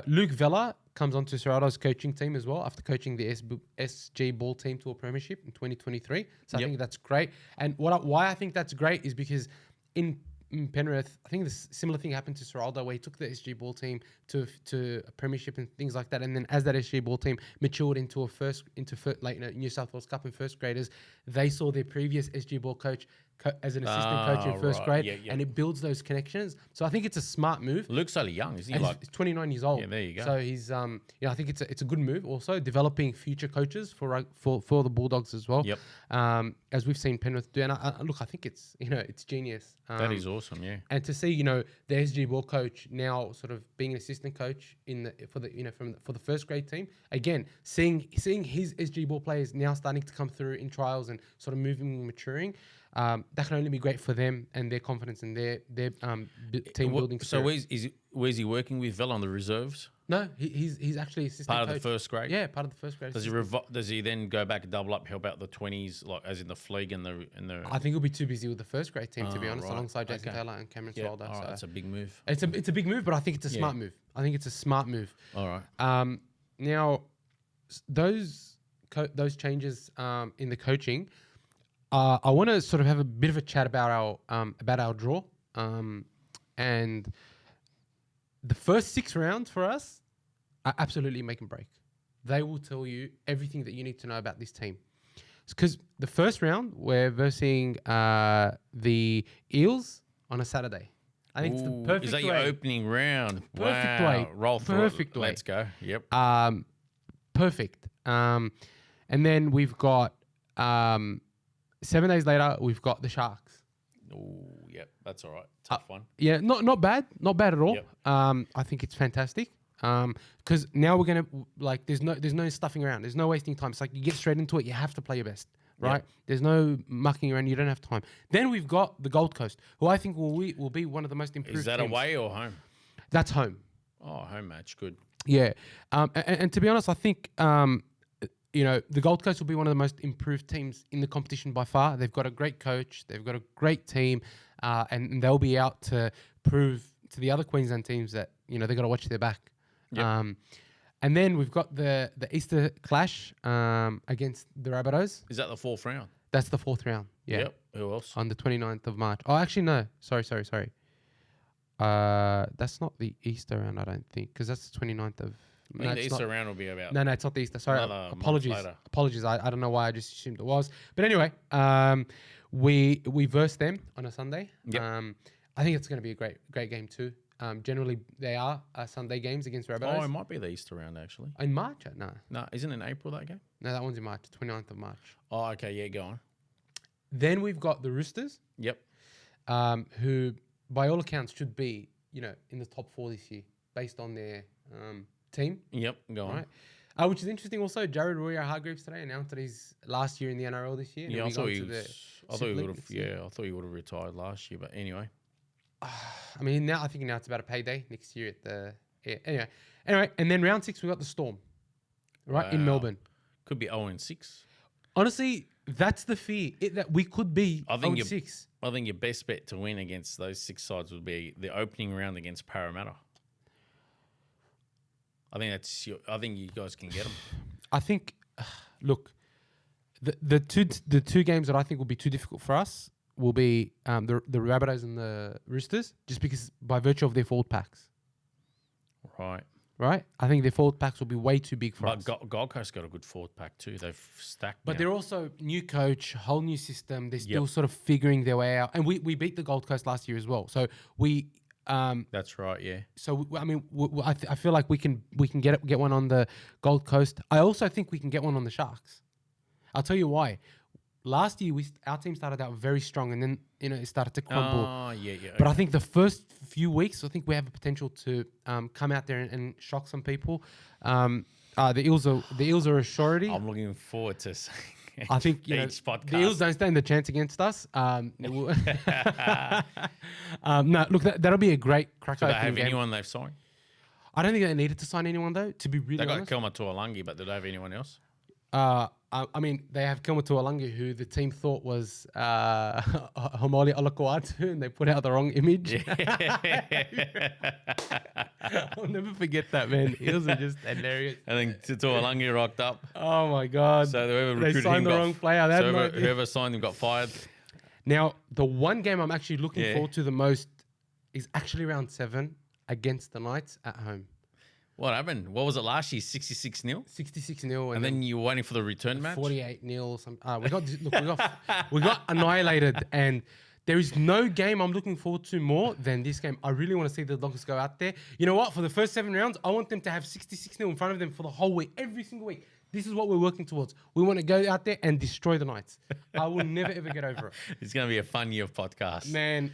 Luke Vella comes onto Ciraldo's coaching team as well after coaching the SG ball team to a premiership in 2023. So I think that's great. And why I think that's great is because in Penrith, I think this similar thing happened to Ciraldo, where he took the SG ball team to a premiership and things like that. And then as that SG ball team matured into New South Wales Cup and first graders, they saw their previous SG ball coach as an assistant coach in first grade, and it builds those connections. So I think it's a smart move. Luke's only young, isn't he? He's 29 years old. Yeah, there you go. So he's, I think it's a good move. Also developing future coaches for the Bulldogs as well. Yep. As we've seen Penrith do, and I think it's it's genius. That is awesome, yeah. And to see the SG ball coach now sort of being an assistant coach for the first grade team, again seeing his SG ball players now starting to come through in trials and sort of moving and maturing. That can only be great for them and their confidence and their team building. So where's he working with Vella on the reserves? No, he's actually assistant part coach. of the first grade. Yeah, part of the first grade. Does he then go back and double up, help out the 20s, like as in the Fleeg and the? I think he'll be too busy with the first grade team, to be honest, alongside Jason Taylor and Cameron Ciraldo. All right, that's a big move. It's a big move, but I think it's a smart move. All right. Now, those changes in the coaching. I want to sort of have a bit of a chat about our draw, and the first 6 rounds for us are absolutely make and break. They will tell you everything that you need to know about this team. Because the first round we're versing the Eels on a Saturday. I think it's the perfect way. Is that your opening round? Perfect way. Roll through. Perfect way. Let's go. Yep. Perfect. And then we've got 7 days later, we've got the Sharks. Oh, yep, that's all right. Tough one. Yeah, not bad at all. Yep. I think it's fantastic. Because now we're gonna there's no stuffing around. There's no wasting time. It's like you get straight into it. You have to play your best, right? Yep. There's no mucking around. You don't have time. Then we've got the Gold Coast, who I think will be one of the most improved. Is that teams. away or home? That's home. Oh, home match, good. Yeah, and to be honest, I think the Gold Coast will be one of the most improved teams in the competition by far. They've got a great coach. They've got a great team, and they'll be out to prove to the other Queensland teams that they've got to watch their back. Yep. And then we've got the Easter clash against the Rabbitohs. Is that the 4th round? That's the 4th round. Yeah. Yep. Who else? On the 29th of March. Oh, actually, no. Sorry. That's not the Easter round, I don't think, because that's the 29th of... I think the Easter round will be about... No, it's not the Easter. Sorry, apologies. I don't know why I just assumed it was. But anyway, We verse them on a Sunday. Yep. I think it's going to be a great game too. Generally, they are Sunday games against Rabbitohs. Oh, it might be the Easter round, actually. In March? No. No, isn't it in April, that game? No, that one's in March, 29th of March. Oh, okay. Yeah, go on. Then we've got the Roosters. Yep. Who, by all accounts, should be, in the top 4 this year based on their team. Yep, go on. Right? Which is interesting also, Jared Royer-Hargreaves today announced that he's last year in the NRL this year. Yeah, I thought he would have retired last year, but anyway. I mean, I think now it's about a payday next year at the... Yeah, anyway, and then round 6, we got the Storm, right, in Melbourne. Could be 0-6. Honestly, that's the fear, that we could be 0-6. I think your best bet to win against those 6 sides would be the opening round against Parramatta. I think you guys can get them. I think, look, the two games that I think will be too difficult for us will be the Rabbitohs and the Roosters, just because by virtue of their forward packs. Right? I think their forward packs will be way too big for us. But Gold Coast got a good forward pack too. They've stacked. But they're also new coach, whole new system. They're still sort of figuring their way out. And we beat the Gold Coast last year as well. So we... That's right, yeah. So I mean, I feel like we can get one on the Gold Coast. I also think we can get one on the Sharks. I'll tell you why. Last year, our team started out very strong, and then it started to crumble. Oh, yeah. But I think the first few weeks, I think we have the potential to come out there and shock some people. The Eels are a surety. I'm looking forward to seeing. I think each podcast. The Eels don't stand a chance against us. No, look, that'll be a great crack. Do they have anyone they've signed? I don't think they needed to sign anyone though. To be really honest, they got Kelma Tuolangi, but do they have anyone else? I mean, they have Kelma Tuolangi, who the team thought was Homoli Olakoatu, and they put out the wrong image. I'll never forget that, man. Eels are just hilarious. I think Tuolangi rocked up. Oh my god! So whoever they signed the wrong player. Whoever signed him got fired. Now, the one game I'm actually looking forward to the most is actually round 7 against the Knights at home. What happened? What was it last year? 66-0? 66-0. And then you were waiting for the return match? 48-0. We got annihilated. And there is no game I'm looking forward to more than this game. I really want to see the Dogs go out there. You know what? For the first 7 rounds, I want them to have 66-0 in front of them for the whole week, every single week. This is what we're working towards. We want to go out there and destroy the Knights. I will never, ever get over it. It's going to be a fun year of podcasts. Man,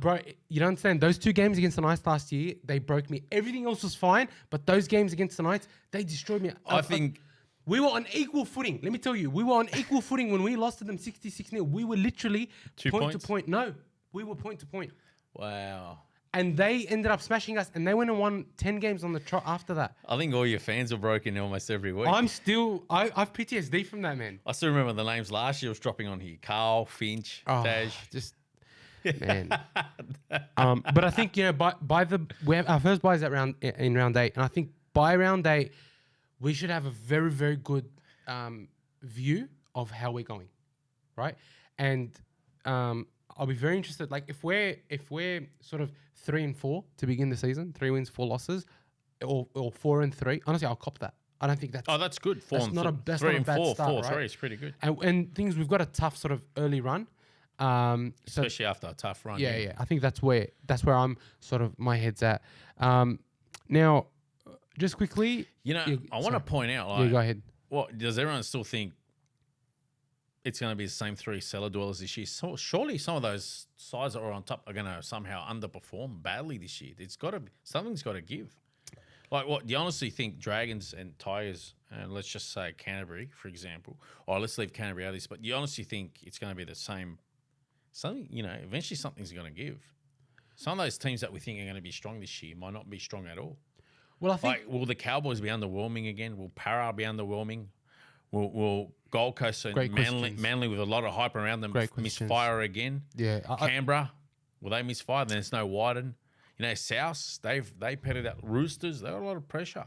bro, you don't understand. Those 2 games against the Knights last year, they broke me. Everything else was fine, but those games against the Knights, they destroyed me. I think... We were on equal footing. Let me tell you, we were on equal footing when we lost to them 66-0. We were literally point to point. No, we were point to point. Wow. And they ended up smashing us, and they went and won 10 games on the trot after that. I think all your fans were broken almost every week. I've PTSD from that, man. I still remember the names last year was dropping on here. Carl, Finch, Taj. Just, man. But I think, we have our first buy is in round 8, and I think by round 8, we should have a very, very good view of how we're going, right? And I'll be very interested. Like if we're sort of 3-4 to begin the season, 3 wins, 4 losses, or 4-3. Honestly, I'll cop that. I don't think that's. Oh, that's good. 4 that's and not 3. a that's 3 not a and bad 4. Start, 4-3 right? is pretty good. And things we've got a tough sort of early run. Especially after a tough run. Yeah. I think that's where I'm sort of my head's at. Now, just quickly, I want to point out. Like, go ahead. What does everyone still think? It's going to be the same 3 cellar dwellers this year. So surely some of those sides that are on top are going to somehow underperform badly this year. Something's got to give. Like, what do you honestly think? Dragons and Tigers, and let's just say Canterbury, for example, or let's leave Canterbury out of this. But do you honestly think it's going to be the same? Something, eventually something's going to give. Some of those teams that we think are going to be strong this year might not be strong at all. Well, I think will the Cowboys be underwhelming again? Will Para be underwhelming? Will Gold Coast and Manly with a lot of hype around them misfire again? Yeah. Canberra, will they misfire? Then there's no Wyden. South, they petted out Roosters. They got a lot of pressure.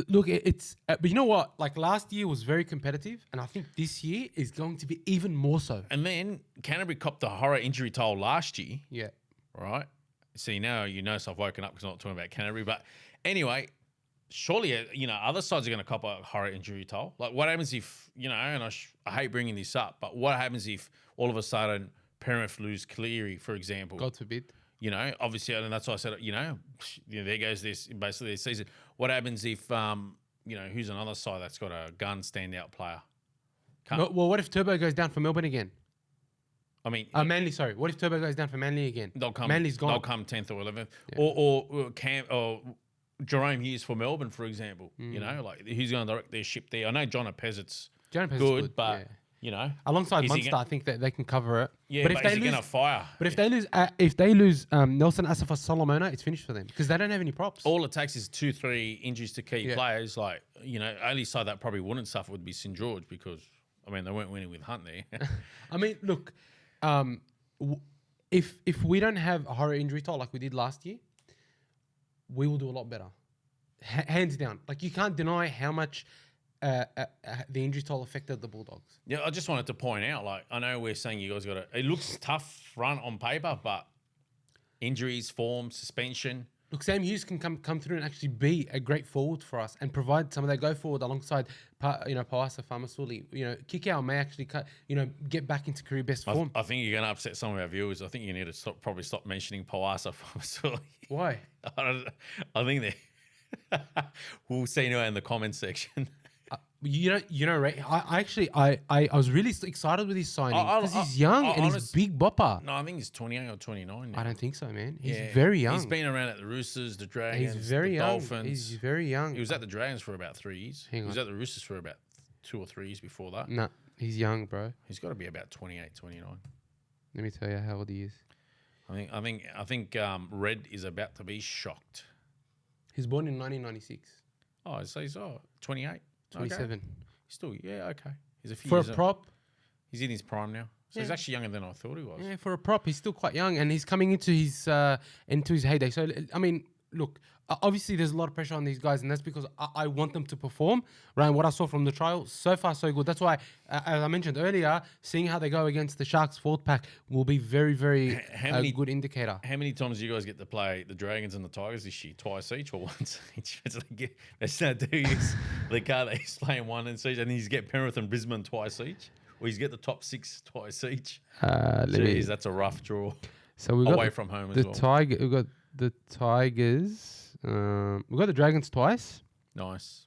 Look, it's but you know what? Like last year was very competitive, and I think this year is going to be even more so. And then Canterbury copped a horror injury toll last year. Yeah. Right? See, now so I've woken up because I'm not talking about Canterbury. But anyway, surely, other sides are going to cop a horror injury toll. Like, what happens if, and I hate bringing this up, but what happens if all of a sudden Penrith lose Cleary, for example? God forbid. Obviously, and that's why I said, there goes this, basically this season. What happens if, who's another side that's got a gun standout player? Well, what if Turbo goes down for Melbourne again? I mean, Manly. Sorry, what if Turbo goes down for Manly again? Manly's gone. They'll come 10th or 11th, or Jerome Hughes for Melbourne, for example. Like who's going to direct their ship there? I know John Pez's good, but alongside Munster, I think that they can cover it. Yeah, but if they lose, fire. But if they lose, Nelson Asafas Solomona, it's finished for them because they don't have any props. All it takes is 2-3 injuries to key players. Like only side that probably wouldn't suffer would be St George because they weren't winning with Hunt there. I mean, look. If we don't have a horror injury toll like we did last year, we will do a lot better. Hands down. Like, you can't deny how much the injury toll affected the Bulldogs. Yeah, I just wanted to point out, like, I know we're saying you guys got it looks tough run on paper, but injuries, form, suspension. Look, Sam Hughes can come through and actually be a great forward for us and provide some of that go forward alongside, Pawasa Famasuli. Kikau may actually get back into career best form. I think you're going to upset some of our viewers. I think you need to probably stop mentioning Pawasa Famasuli. Why? I think they. We'll see now in the comments section. Ray, I was really excited with his signing because he's young and he's big bopper. No, I think he's 28 or 29 now. I don't think so, man. He's very young. He's been around at the Roosters, the Dragons, he's very the young. Dolphins. He's very young. He was at the Dragons for about 3 years. He was at the Roosters for about 2 or 3 years before that. No, he's young, bro. He's got to be about 28, 29. Let me tell you how old he is. I think Red is about to be shocked. He's born in 1996. Oh, so he's 28. 27. Okay. Still, okay. He's a few for years a prop. He's in his prime now, so he's actually younger than I thought he was. Yeah, for a prop, he's still quite young, and he's coming into his heyday. So I mean, look, obviously there's a lot of pressure on these guys, and that's because I want them to perform. Right, what I saw from the trial, so far so good. That's why, as I mentioned earlier, seeing how they go against the Sharks forward pack will be very, very a good indicator. How many times do you guys get to play the Dragons and the Tigers this year? Twice each or once each? That's not do use the card that he's playing one and each, and he's get Penrith and Brisbane twice each, or he's get the top 6 twice each. Jeez, that's a rough draw. So we got away from home as well. We got the Tigers. We got the Dragons twice. Nice.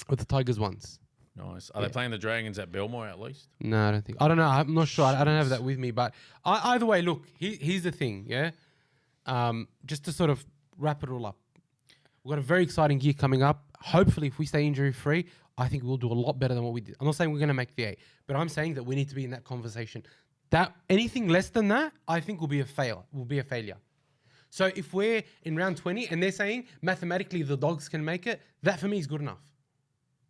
With the Tigers once. Nice. Are they playing the Dragons at Belmore at least? No, I don't think. I don't know. I'm not sure. I don't have that with me. But either way, look, here's the thing, yeah? Just to sort of wrap it all up. We've got a very exciting year coming up. Hopefully, if we stay injury-free, I think we'll do a lot better than what we did. I'm not saying we're going to make the 8, but I'm saying that we need to be in that conversation. That anything less than that, I think will be a failure. So if we're in round 20 and they're saying mathematically the Dogs can make it, that for me is good enough.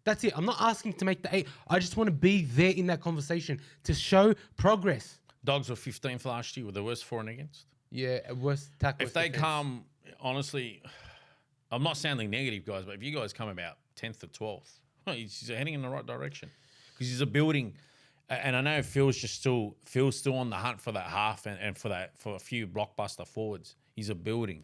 That's it. I'm not asking to make the 8. I just want to be there in that conversation to show progress. Dogs were 15th last year with the worst for and against. Yeah, worst tackle. If they come, honestly, I'm not sounding negative, guys, but if you guys come about 10th or 12th, he's heading in the right direction because he's a building. And I know Phil's still on the hunt for that half and for a few blockbuster forwards. He's a building,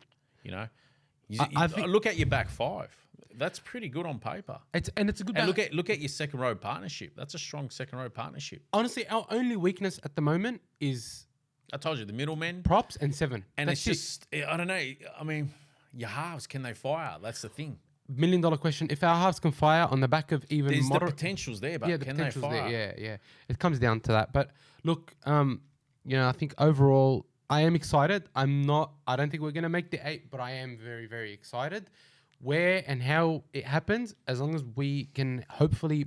I think, look at your back 5. That's pretty good on paper. It's a good. And look at your second row partnership. That's a strong second row partnership. Honestly, our only weakness at the moment is, I told you, the middlemen, props and 7. And that's it's just I don't know. I mean, your halves, can they fire? That's the thing. $1 million question. If our halves can fire on the back of even there's the potential's there, but can they fire? There. Yeah. It comes down to that. But look, I think overall I am excited. I don't think we're gonna make the 8, but I am very, very excited. Where and how it happens, as long as we can hopefully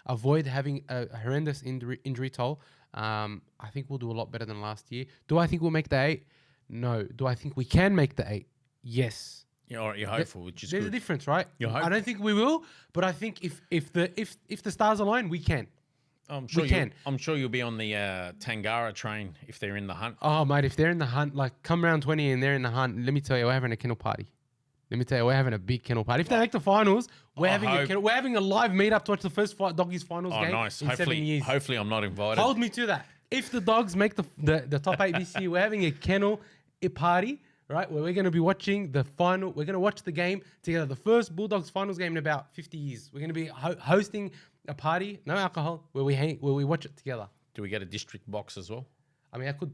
avoid having a horrendous injury toll, I think we'll do a lot better than last year. Do I think we'll make the 8? No. Do I think we can make the 8? Yes. Yeah, all right, you're hopeful, which is there's good. a difference, right? I don't think we will, but I think if the stars align, we can. I'm sure you'll be on the Tangara train if they're in the hunt. Oh, mate, if they're in the hunt, like come round 20 and they're in the hunt, let me tell you, we're having a kennel party. We're having a big kennel party. If they make the finals, we're having a live meetup to watch the first Doggies finals game nice. in 7 years. Hopefully I'm not invited. Hold me to that. If the Dogs make the top 8 this year, we're having a kennel party, right? Where we're going to be watching the final. We're going to watch the game together. The first Bulldogs finals game in about 50 years. We're going to be hosting a party, no alcohol, where we watch it together. Do we get a district box as well? I mean, I could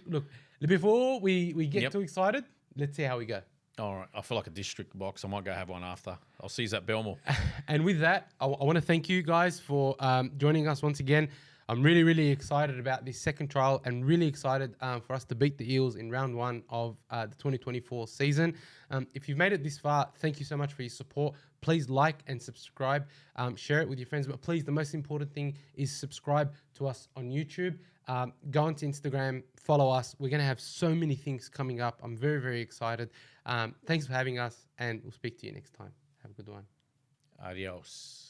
look. Before we get too excited, let's see how we go. All right. I feel like a district box. I might go have one after. I'll see you at Belmore. And with that, I want to thank you guys for joining us once again. I'm really, really excited about this second trial and really excited for us to beat the Eels in round 1 of the 2024 season. If you've made it this far, thank you so much for your support. Please like and subscribe. Share it with your friends. But please, the most important thing is subscribe to us on YouTube. Go onto Instagram, follow us. We're going to have so many things coming up. I'm very, very excited. Thanks for having us, and we'll speak to you next time. Have a good one. Adios.